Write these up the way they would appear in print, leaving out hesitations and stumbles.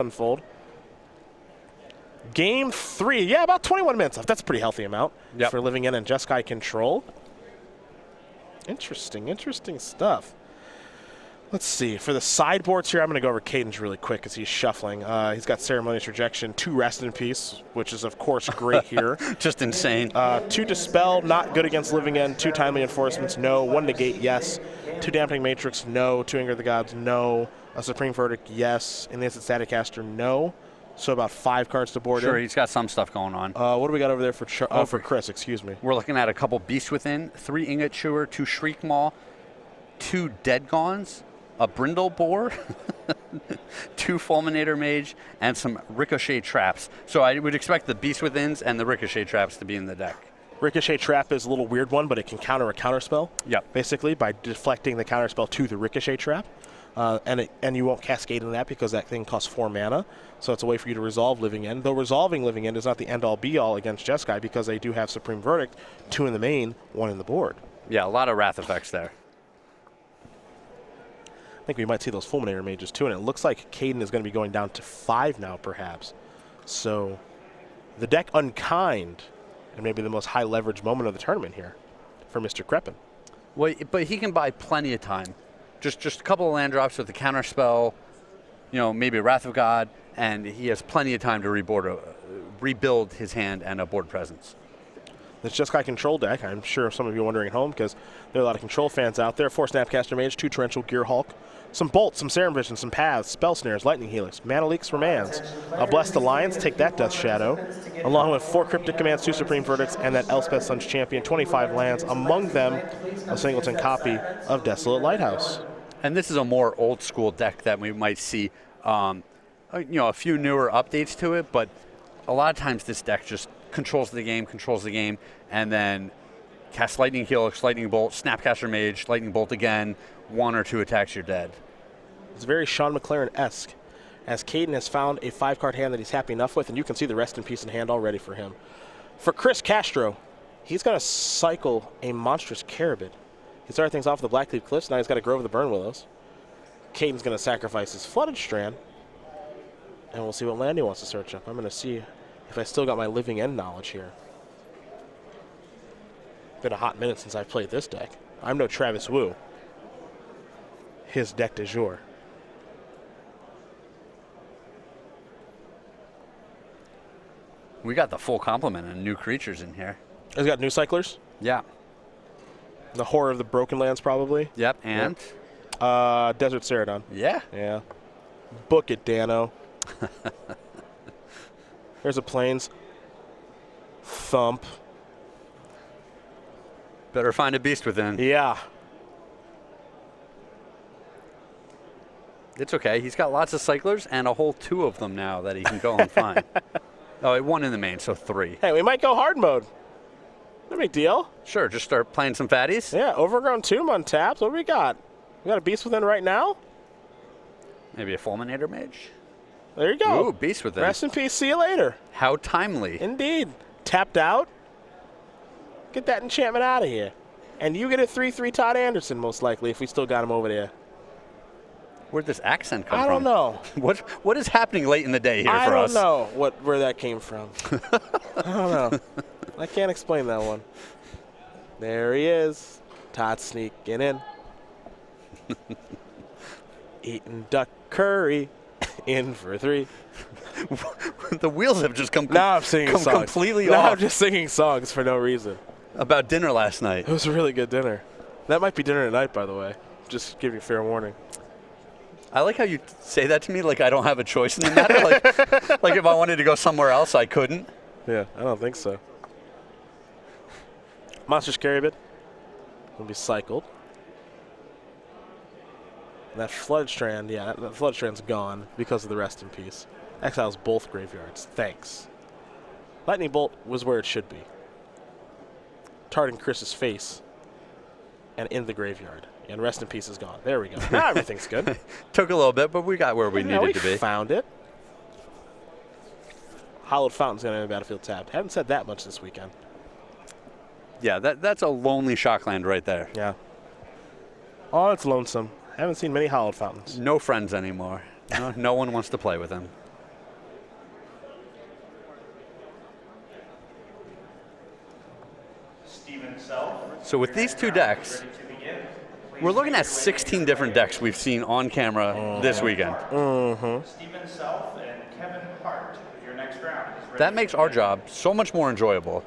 unfold. Game 3, yeah, about 21 minutes left. That's a pretty healthy amount for Living End and Jeskai Control. Interesting stuff. Let's see. For the sideboards here, I'm going to go over Caden's really quick because he's shuffling. He's got Ceremonious Rejection, 2 Rest in Peace, which is, of course, great here. Just insane. 2 Dispel, not good against Living End. 2 Timely Enforcements, no. 1 Negate, yes. 2 Dampening Matrix, no. 2 Anger of the Gods, no. A Supreme Verdict, yes. And the Instant Static Caster, no. So about 5 cards to board in. Sure, he's got some stuff going on. What do we got over there for for Chris, excuse me. We're looking at a couple Beasts Within, 3 Ingot Chewer, 2 Shriek Maw, 2 Dead Gauns, a Brindle Boar, 2 Fulminator Mage, and some Ricochet Traps. So I would expect the Beast Withins and the Ricochet Traps to be in the deck. Ricochet Trap is a little weird one, but it can counter a counterspell. Yep. Basically, by deflecting the counterspell to the Ricochet Trap. And you won't cascade into that because that thing costs 4 mana. So it's a way for you to resolve Living End. Though resolving Living End is not the end-all be-all against Jeskai because they do have Supreme Verdict, 2 in the main, 1 in the board. Yeah, a lot of Wrath effects there. I think we might see those Fulminator Mages too, and it looks like Caden is going to be going down to 5 now, perhaps. So the deck Unkind, and maybe the most high-leverage moment of the tournament here for Mr. Kreppein. Well, but he can buy plenty of time. Just a couple of land drops with the counter spell, maybe a Wrath of God, and he has plenty of time to rebuild his hand and a board presence. It's Jeskai Control deck. I'm sure some of you are wondering at home because there are a lot of Control fans out there. 4 Snapcaster Mage, 2 Torrential Gear Hulk, some Bolts, some Serum Vision, some Paths, Spell Snares, Lightning Helix, Mana Leaks, Remands, a Blessed Alliance, take that Death Shadow, along with 4 Cryptic Commands, 2 Supreme Verdicts, and that Elspeth Sun's Champion, 25 lands, among them a singleton copy of Desolate Lighthouse. And this is a more old school deck that we might see, a few newer updates to it, but a lot of times this deck just controls the game, and then casts Lightning Helix, Lightning Bolt, Snapcaster Mage, Lightning Bolt again, 1 or 2 attacks, you're dead. It's very Sean McLaren-esque, as Caden has found a 5-card hand that he's happy enough with, and you can see the Rest in Peace in hand already for him. For Chris Castro, he's going to cycle a Monstrous Carabid. He started things off with the Blackleaf Cliffs, now he's got to Grove of the Burn Willows. Caden's going to sacrifice his Flooded Strand, and we'll see what land he wants to search up. I'm going to see if I still got my Living End knowledge here. Been a hot minute since I've played this deck. I'm no Travis Wu. His deck du jour. We got the full complement of new creatures in here. He's got new cyclers? Yeah. The Horror of the Broken Lands, probably. Yep, and? Desert Ceradon. Yeah. Yeah. Book it, Dano. There's a Plains. Thump. Better find a Beast Within. Yeah. It's okay. He's got lots of cyclers and a whole 2 of them now that he can go and find. Oh, 1 in the main, so 3. Hey, we might go hard mode. No big deal. Sure, just start playing some fatties. Yeah, Overgrown Tomb untapped. What do we got? We got a Beast Within right now? Maybe a Fulminator Mage. There you go. Ooh, Beast Within. Rest in peace. See you later. How timely. Indeed. Tapped out. Get that enchantment out of here. And you get a 3/3 Todd Anderson, most likely, if we still got him over there. Where'd this accent come from? I don't know. What is happening late in the day here for us? I don't know where that came from. I don't know. I can't explain that one. There he is. Todd sneaking in. Eating duck curry. In for 3. The wheels have just come now I'm singing songs. Completely now off. I'm just singing songs for no reason. About dinner last night. It was a really good dinner. That might be dinner tonight, by the way. Just give you fair warning. I like how you say that to me like I don't have a choice in the matter. like if I wanted to go somewhere else, I couldn't. Yeah, I don't think so. Monstrous Carabid will be cycled. That Flood Strand, yeah, that Flood Strand's gone because of the Rest in Peace. Exiles both graveyards. Thanks. Lightning Bolt was where it should be. Tarting Chris's face and in the graveyard. And Rest in Peace is gone. There we go. Now everything's good. Took a little bit, but we got where we needed to be. Found it. Hallowed Fountain's going to have a battlefield tapped. Haven't said that much this weekend. Yeah, that's a lonely Shockland right there. Yeah. Oh, it's lonesome. I haven't seen many Hallowed Fountains. No friends anymore. No one wants to play with him. So with these two decks, we're looking at 16 different decks we've seen on camera this weekend. Stephen Self and Kevin Hart with your next round. That makes our job so much more enjoyable.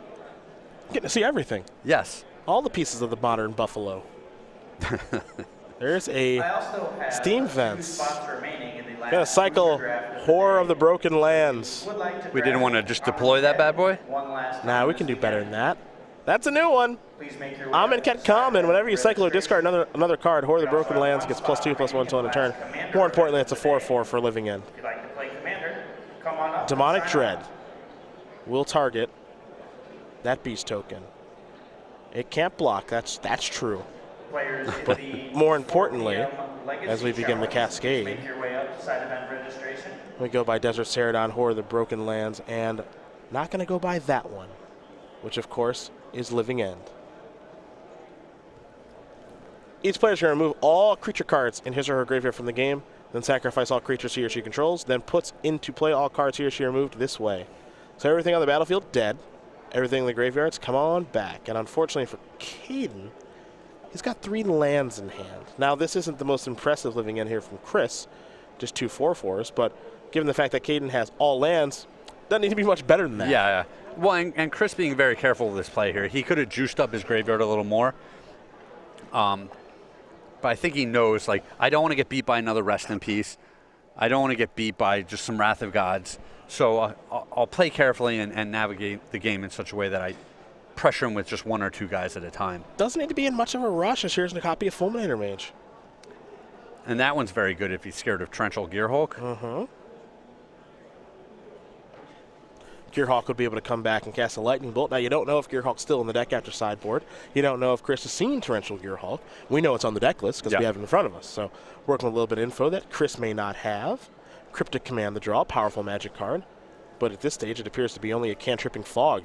Getting to see everything. Yes. All the pieces of the modern Buffalo. There's a steam vents. Gonna cycle Horror of the Broken Lands. We didn't want to just deploy that bad boy? Nah, we can do better than that. That's a new one. Amonkhet common. Whenever you cycle or discard another card, Horror of the Broken Lands gets +2/+1 until end of turn. More importantly, it's a 4/4 for living end. Demonic Dread will target that beast token. It can't block. That's true. But more importantly, as we begin the cascade, we go by Desert Ceradon, Horror of the Broken Lands, and not going to go by that one, which of course is Living End. Each player is going to remove all creature cards in his or her graveyard from the game, then sacrifice all creatures he or she controls, then puts into play all cards he or she removed this way. So everything on the battlefield, dead. Everything in the graveyards, come on back. And unfortunately for Caden, he's got 3 lands in hand. Now, this isn't the most impressive Living End here from Chris, just 2 4/4s, but given the fact that Caden has all lands, doesn't need to be much better than that. Yeah. Well, and Chris being very careful with this play here, he could have juiced up his graveyard a little more. But I think he knows, like, I don't want to get beat by another Rest in Peace. I don't want to get beat by just some Wrath of Gods. So I'll play carefully and navigate the game in such a way that I pressure him with just 1 or 2 guys at a time. Doesn't need to be in much of a rush as here's a copy of Fulminator Mage. And that one's very good if he's scared of Torrential Gearhulk. Gearhulk would be able to come back and cast a Lightning Bolt. Now, you don't know if Gearhulk's still in the deck after sideboard. You don't know if Chris has seen Torrential Gearhulk. We know it's on the deck list because we have it in front of us. So working with a little bit of info that Chris may not have. Cryptic Command the draw, powerful magic card. But at this stage, it appears to be only a cantripping fog.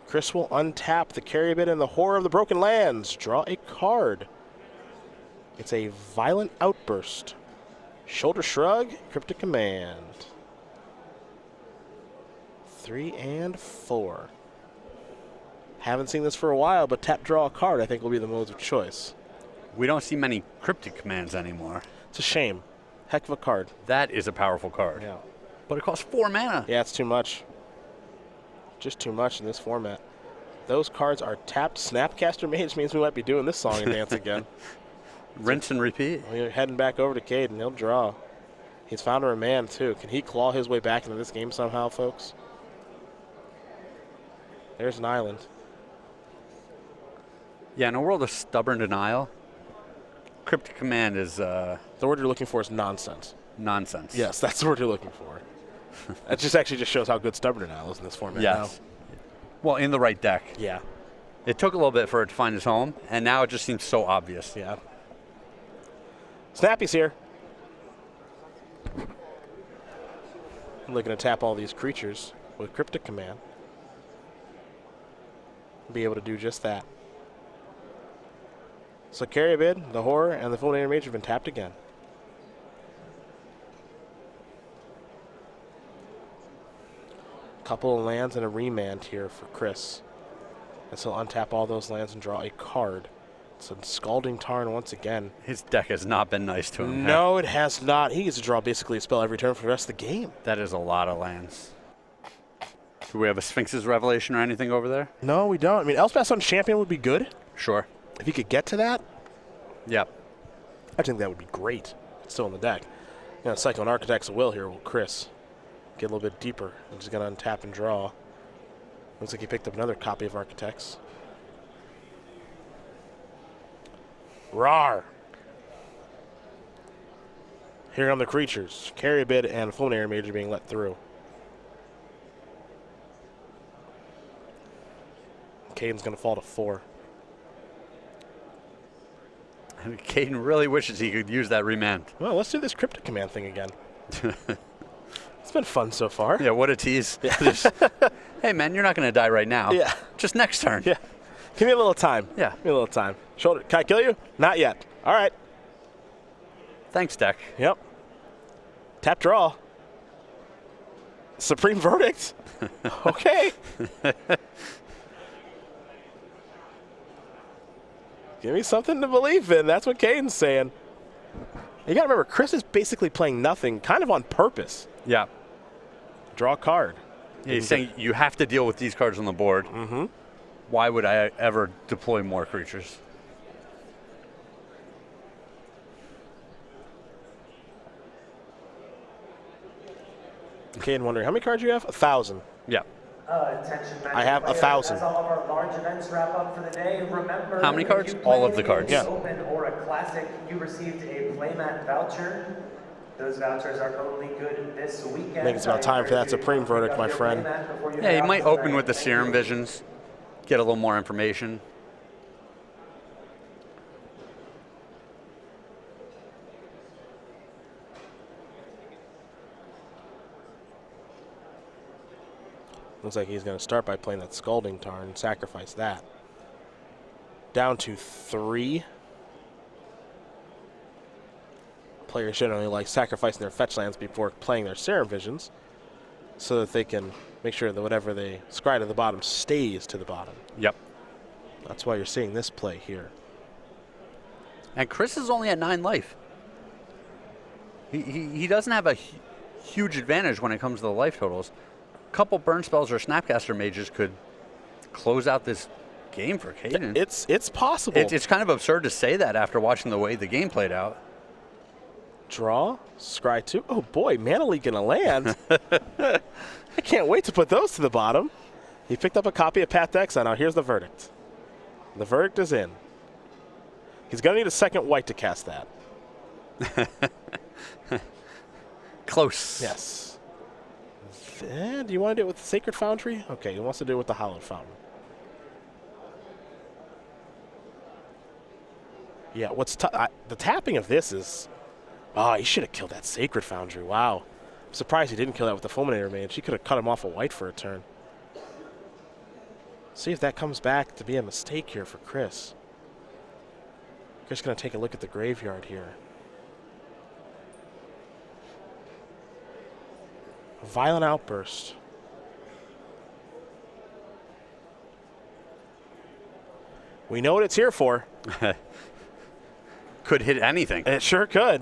Chris will untap the Caribid and the Horror of the Broken Lands. Draw a card. It's a Violent Outburst. Shoulder Shrug, Cryptic Command. 3 and 4. Haven't seen this for a while, but tap, draw a card I think will be the modes of choice. We don't see many Cryptic Commands anymore. It's a shame. Heck of a card. That is a powerful card. Yeah. But it costs 4 mana. Yeah, it's too much. Just too much in this format. Those cards are tapped. Snapcaster Mage means we might be doing this song and dance again. Rinse and repeat. We're heading back over to Caden. He'll draw. He's found a remand, too. Can he claw his way back into this game somehow, folks? There's an island. Yeah, in a world of stubborn denial, Cryptic Command is The word you're looking for is nonsense. nonsense. Yes, that's the word you're looking for. That just actually just shows how good stubborn denial is in this format now. Yes. Well, in the right deck. Yeah. It took a little bit for it to find its home, and now it just seems so obvious. Yeah. Snappy's here. Looking to tap all these creatures with Cryptic Command. Be able to do just that. So Caribid, the Horror, and the Fulminator Mage have been tapped again. Couple of lands and a remand here for Chris. And so untap all those lands and draw a card. It's a Scalding Tarn once again. His deck has not been nice to him. No, it has not. He gets to draw basically a spell every turn for the rest of the game. That is a lot of lands. Do we have a Sphinx's Revelation or anything over there? No, we don't. I mean, Elspeth's on Champion would be good. Sure. If you could get to that, Yep. I think that would be great. It's still in the deck. You know, Cyclone Architect's will here will Chris get a little bit deeper. I'm just going to untap and draw. Looks like he picked up another copy of Architects. Rawr! Here come the creatures. Caribid and Fulminator Mage are being let through. Caden's going to fall to 4. Caden really wishes he could use that remand. Well, let's do this Cryptic Command thing again. It's been fun so far. Yeah, what a tease. Just, hey, man, you're not going to die right now. Yeah. Just next turn. Yeah. Give me a little time. Yeah. Give me a little time. Shoulder. Can I kill you? Not yet. All right. Thanks, deck. Yep. Tap draw. Supreme verdict. Okay. Give me something to believe in. That's what Caden's saying. You got to remember, Chris is basically playing nothing, kind of on purpose. Yeah. Draw a card. Yeah, he's saying you have to deal with these cards on the board. Mm-hmm. Why would I ever deploy more creatures? Caden wondering, how many cards do you have? 1,000. Yeah. Attention, I have 1,000. As all of our large events wrap up for the day, remember, How many if cards? you All of played the cards. an Yeah. Open or a classic, you received a playmat voucher. Those vouchers are only good this weekend. I think it's about time for that Supreme verdict, my friend. Yeah, you might open with the Serum Visions, get a little more information. Looks like he's going to start by playing that Scalding Tarn, sacrifice that. Down to 3. Players generally like sacrificing their fetch lands before playing their Serum Visions so that they can make sure that whatever they scry to the bottom stays to the bottom. Yep. That's why you're seeing this play here. And Chris is only at 9 life. He doesn't have a huge advantage when it comes to the life totals. A couple burn spells or Snapcaster Mages could close out this game for Caden. It's possible. It's kind of absurd to say that after watching the way the game played out. Draw, scry 2. Oh boy, Mana Leak in a land. I can't wait to put those to the bottom. He picked up a copy of Path to Exile. Now here's the verdict. The verdict is in. He's going to need a second white to cast that. Close. Yes. Do you want to do it with the Sacred Foundry? Okay, he wants to do it with the Hallowed Fountain. Yeah, the tapping of this is... Oh, he should have killed that Sacred Foundry. Wow. I'm surprised he didn't kill that with the Fulminator Mage. He could have cut him off a white for a turn. See if that comes back to be a mistake here for Chris. Chris is going to take a look at the graveyard here. Violent Outburst. We know what it's here for. Could hit anything. It sure could.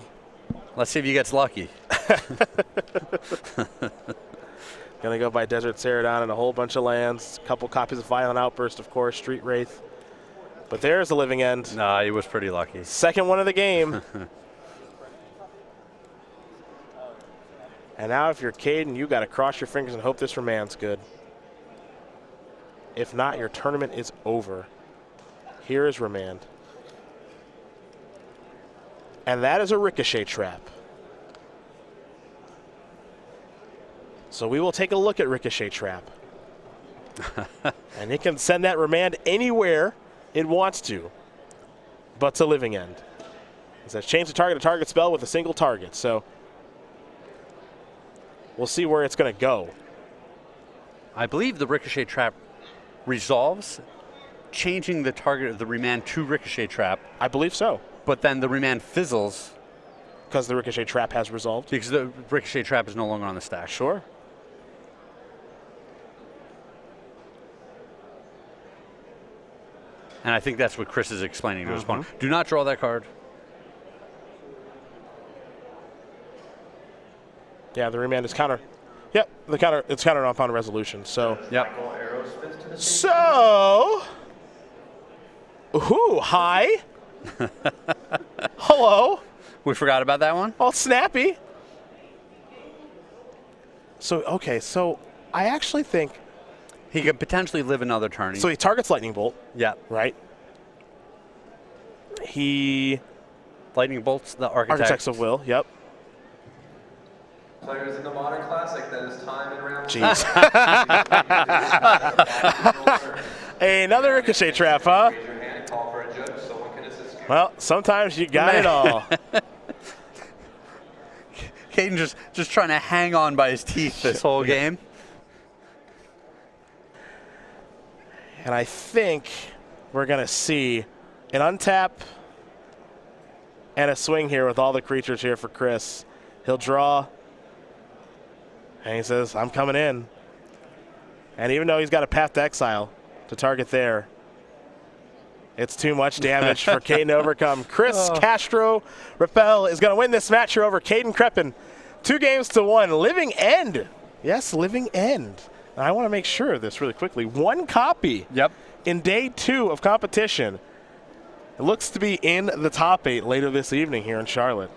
Let's see if he gets lucky. Gonna go by Desert Ceradon and a whole bunch of lands. A couple copies of Violent Outburst, of course, Street Wraith. But there's the Living End. Nah, he was pretty lucky. Second one of the game. And now if you're Caden, you got to cross your fingers and hope this Remand's good. If not, your tournament is over. Here is Remand. And that is a Ricochet Trap. So we will take a look at Ricochet Trap. And it can send that Remand anywhere it wants to, but to Living End. It says change the target spell with a single target. So we'll see where it's going to go. I believe the Ricochet Trap resolves, changing the target of the Remand to Ricochet Trap, I believe so. but then the Remand fizzles Because the Ricochet Trap has resolved. because the Ricochet Trap is no longer on the stack. Sure. And I think that's what Chris is explaining to his opponent. Do not draw that card. Yeah, the Remand is counter. Yep, it's countered upon resolution. So, Yep. so, ooh, hi. Hello. We forgot about that one? All snappy. So, okay, so I actually think, He could potentially live another turn. so he targets Lightning Bolt, Yeah. right? He Lightning Bolts, the Architects of Will, yep. Players in the Modern Classic, that is time in round Jeez. Another Ricochet Trap, huh? Raise your hand and call for a judge. Someone can assist you. Well, sometimes you got it all. Caden just trying to hang on by his teeth this whole game. And I think we're going to see an untap and a swing here with all the creatures here for Chris. He'll draw And he says, I'm coming in. And even though he's got a path to exile to target there, it's too much damage for Caden to overcome. Chris Castro-Rappl is going to win this match here over Caden Kreppein. 2-1. Living End. Yes, Living End. And I want to make sure of this really quickly. 1 copy in day 2 of competition. It looks to be in the top 8 later this evening here in Charlotte.